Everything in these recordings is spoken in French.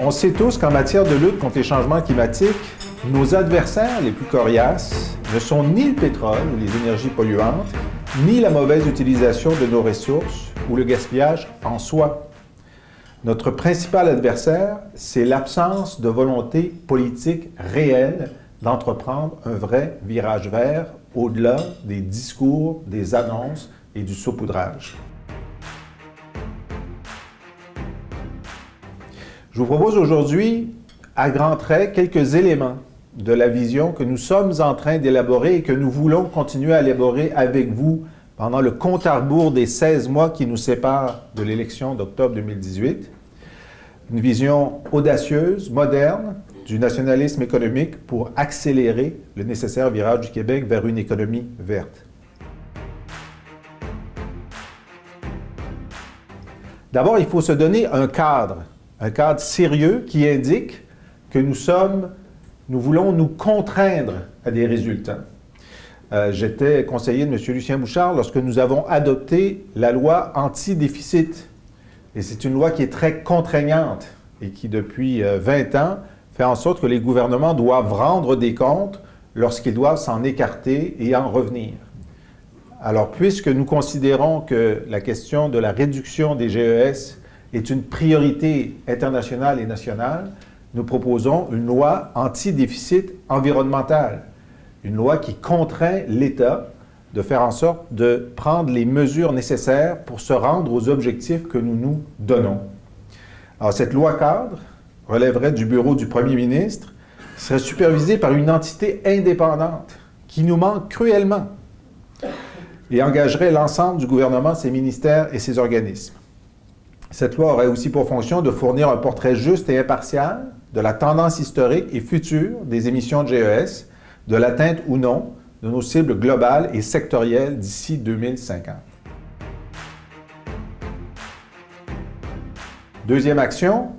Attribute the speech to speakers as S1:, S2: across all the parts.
S1: On sait tous qu'en matière de lutte contre les changements climatiques, nos adversaires les plus coriaces ne sont ni le pétrole ou les énergies polluantes, ni la mauvaise utilisation de nos ressources ou le gaspillage en soi. Notre principal adversaire, c'est l'absence de volonté politique réelle d'entreprendre un vrai virage vert au-delà des discours, des annonces et du saupoudrage. Je vous propose aujourd'hui, à grands traits, quelques éléments de la vision que nous sommes en train d'élaborer et que nous voulons continuer à élaborer avec vous pendant le compte à rebours des 16 mois qui nous séparent de l'élection d'octobre 2018. Une vision audacieuse, moderne, du nationalisme économique pour accélérer le nécessaire virage du Québec vers une économie verte. D'abord, il faut se donner un cadre sérieux qui indique que nous voulons nous contraindre à des résultats. J'étais conseiller de M. Lucien Bouchard lorsque nous avons adopté la loi anti-déficit. Et c'est une loi qui est très contraignante et qui, depuis 20 ans, fait en sorte que les gouvernements doivent rendre des comptes lorsqu'ils doivent s'en écarter et en revenir. Alors, puisque nous considérons que la question de la réduction des GES est une priorité internationale et nationale, nous proposons une loi anti-déficit environnemental, une loi qui contraint l'État de faire en sorte de prendre les mesures nécessaires pour se rendre aux objectifs que nous nous donnons. Alors, cette loi cadre relèverait du bureau du premier ministre, serait supervisée par une entité indépendante qui nous manque cruellement et engagerait l'ensemble du gouvernement, ses ministères et ses organismes. Cette loi aurait aussi pour fonction de fournir un portrait juste et impartial de la tendance historique et future des émissions de GES, de l'atteinte ou non de nos cibles globales et sectorielles d'ici 2050. Deuxième action,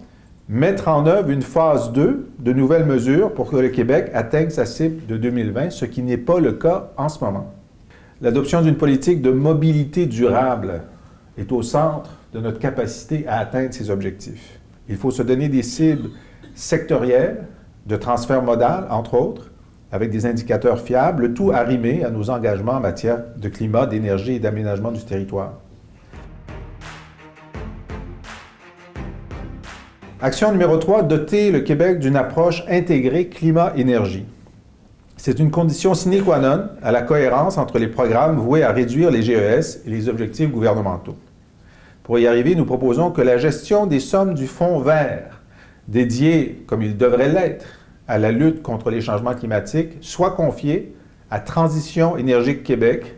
S1: mettre en œuvre une phase 2 de nouvelles mesures pour que le Québec atteigne sa cible de 2020, ce qui n'est pas le cas en ce moment. L'adoption d'une politique de mobilité durable est au centre de notre capacité à atteindre ces objectifs. Il faut se donner des cibles sectorielles de transfert modal, entre autres, avec des indicateurs fiables, le tout arrimé à nos engagements en matière de climat, d'énergie et d'aménagement du territoire. Action numéro 3, doter le Québec d'une approche intégrée climat-énergie. C'est une condition sine qua non à la cohérence entre les programmes voués à réduire les GES et les objectifs gouvernementaux. Pour y arriver, nous proposons que la gestion des sommes du Fonds vert, dédié, comme il devrait l'être, à la lutte contre les changements climatiques, soit confiée à Transition énergique Québec,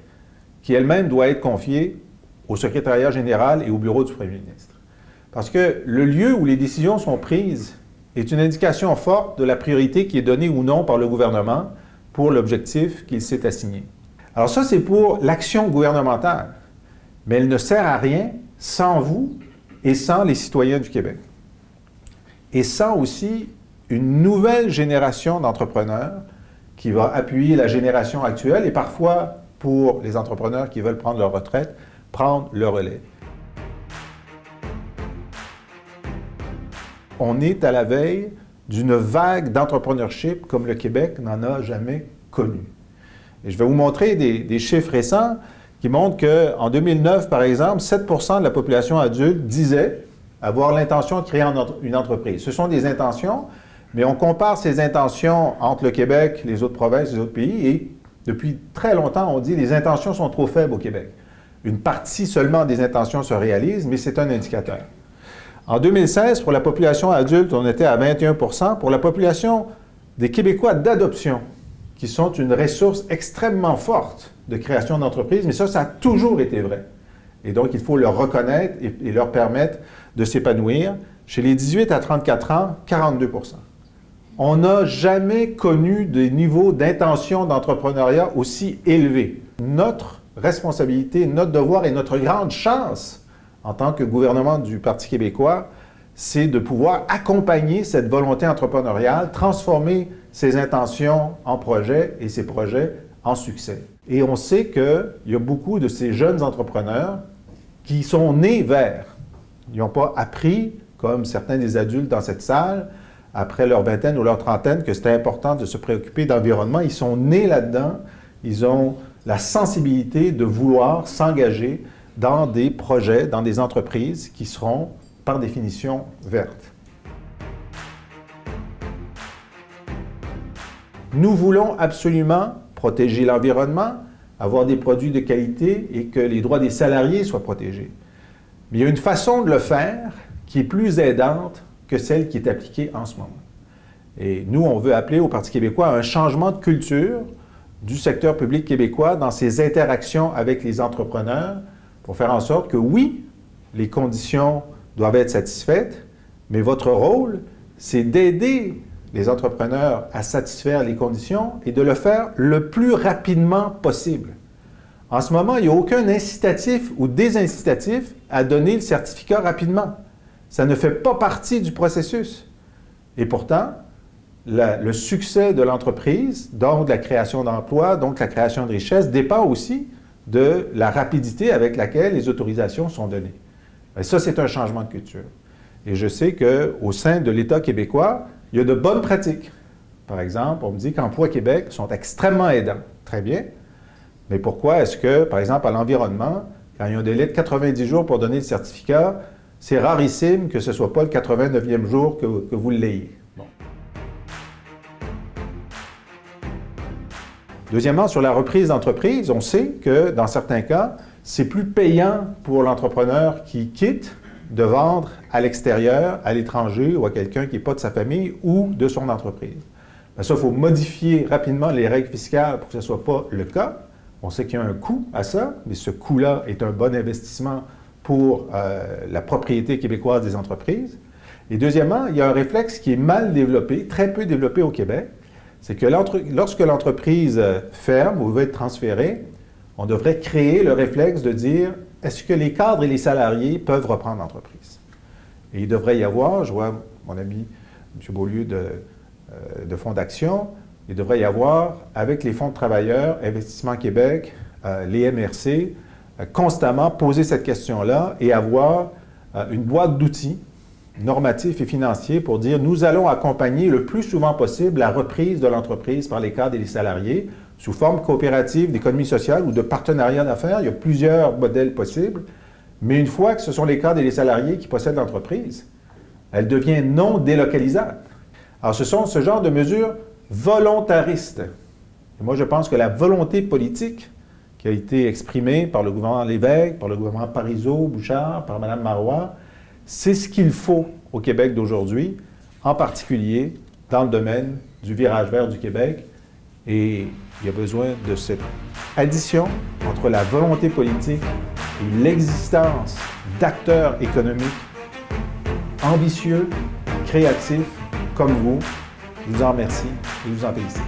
S1: qui elle-même doit être confiée au secrétariat général et au bureau du premier ministre. Parce que le lieu où les décisions sont prises est une indication forte de la priorité qui est donnée ou non par le gouvernement pour l'objectif qu'il s'est assigné. Alors ça, c'est pour l'action gouvernementale, mais elle ne sert à rien sans vous et sans les citoyens du Québec. Et sans aussi une nouvelle génération d'entrepreneurs qui va appuyer la génération actuelle et parfois, pour les entrepreneurs qui veulent prendre leur retraite, prendre le relais. On est à la veille d'une vague d'entrepreneurship comme le Québec n'en a jamais connu. Et je vais vous montrer des chiffres récents qui montrent qu'en 2009, par exemple, 7% de la population adulte disait avoir l'intention de créer une entreprise. Ce sont des intentions, mais on compare ces intentions entre le Québec, les autres provinces, les autres pays, et depuis très longtemps, on dit que les intentions sont trop faibles au Québec. Une partie seulement des intentions se réalise, mais c'est un indicateur. En 2016, pour la population adulte, on était à 21%. Pour la population des Québécois d'adoption, qui sont une ressource extrêmement forte de création d'entreprises, mais ça a toujours été vrai. Et donc, il faut leur reconnaître et leur permettre de s'épanouir. Chez les 18 à 34 ans, 42%. On n'a jamais connu des niveaux d'intention d'entrepreneuriat aussi élevés. Notre responsabilité, notre devoir et notre grande chance en tant que gouvernement du Parti québécois, c'est de pouvoir accompagner cette volonté entrepreneuriale, transformer ces intentions en projets et ces projets en succès. Et on sait qu'il y a beaucoup de ces jeunes entrepreneurs qui sont nés verts. Ils n'ont pas appris comme certains des adultes dans cette salle, après leur vingtaine ou leur trentaine, que c'était important de se préoccuper d'environnement. Ils sont nés là-dedans, ils ont la sensibilité de vouloir s'engager dans des projets, dans des entreprises qui seront, par définition, vertes. Nous voulons absolument protéger l'environnement, avoir des produits de qualité et que les droits des salariés soient protégés. Mais il y a une façon de le faire qui est plus aidante que celle qui est appliquée en ce moment. Et nous, on veut appeler au Parti québécois à un changement de culture du secteur public québécois dans ses interactions avec les entrepreneurs pour faire en sorte que, oui, les conditions doivent être satisfaites, mais votre rôle, c'est d'aider les entrepreneurs à satisfaire les conditions et de le faire le plus rapidement possible. En ce moment, il n'y a aucun incitatif ou désincitatif à donner le certificat rapidement. Ça ne fait pas partie du processus. Et pourtant, le succès de l'entreprise, donc de la création d'emplois, donc la création de richesses, dépend aussi de la rapidité avec laquelle les autorisations sont données. Et ça, c'est un changement de culture. Et je sais qu'au sein de l'État québécois, il y a de bonnes pratiques. Par exemple, on me dit qu'Emploi Québec sont extrêmement aidants. Très bien. Mais pourquoi est-ce que, par exemple, à l'environnement, quand il y a un délai de 90 jours pour donner le certificat, c'est rarissime que ce ne soit pas le 89e jour que vous l'ayez? Bon. Deuxièmement, sur la reprise d'entreprise, on sait que dans certains cas, c'est plus payant pour l'entrepreneur qui quitte de vendre à l'extérieur, à l'étranger ou à quelqu'un qui n'est pas de sa famille ou de son entreprise. Bien, ça, il faut modifier rapidement les règles fiscales pour que ce ne soit pas le cas. On sait qu'il y a un coût à ça, mais ce coût-là est un bon investissement pour la propriété québécoise des entreprises. Et deuxièmement, il y a un réflexe qui est mal développé, très peu développé au Québec, c'est que lorsque l'entreprise ferme ou veut être transférée, on devrait créer le réflexe de dire « Est-ce que les cadres et les salariés peuvent reprendre l'entreprise? » Et il devrait y avoir, je vois mon ami M. Beaulieu de Fonds d'Action, il devrait y avoir, avec les fonds de travailleurs, Investissement Québec, les MRC, constamment poser cette question-là et avoir une boîte d'outils normatifs et financiers pour dire nous allons accompagner le plus souvent possible la reprise de l'entreprise par les cadres et les salariés sous forme coopérative, d'économie sociale ou de partenariat d'affaires. Il y a plusieurs modèles possibles. Mais une fois que ce sont les cadres et les salariés qui possèdent l'entreprise, elle devient non délocalisable. Alors, ce sont ce genre de mesures volontaristes. Et moi, je pense que la volonté politique qui a été exprimée par le gouvernement Lévesque, par le gouvernement Parizeau, Bouchard, par Mme Marois, c'est ce qu'il faut au Québec d'aujourd'hui, en particulier dans le domaine du virage vert du Québec. Et il y a besoin de cette addition entre la volonté politique et l'existence d'acteurs économiques ambitieux, créatifs, comme vous. Je vous en remercie et je vous en félicite.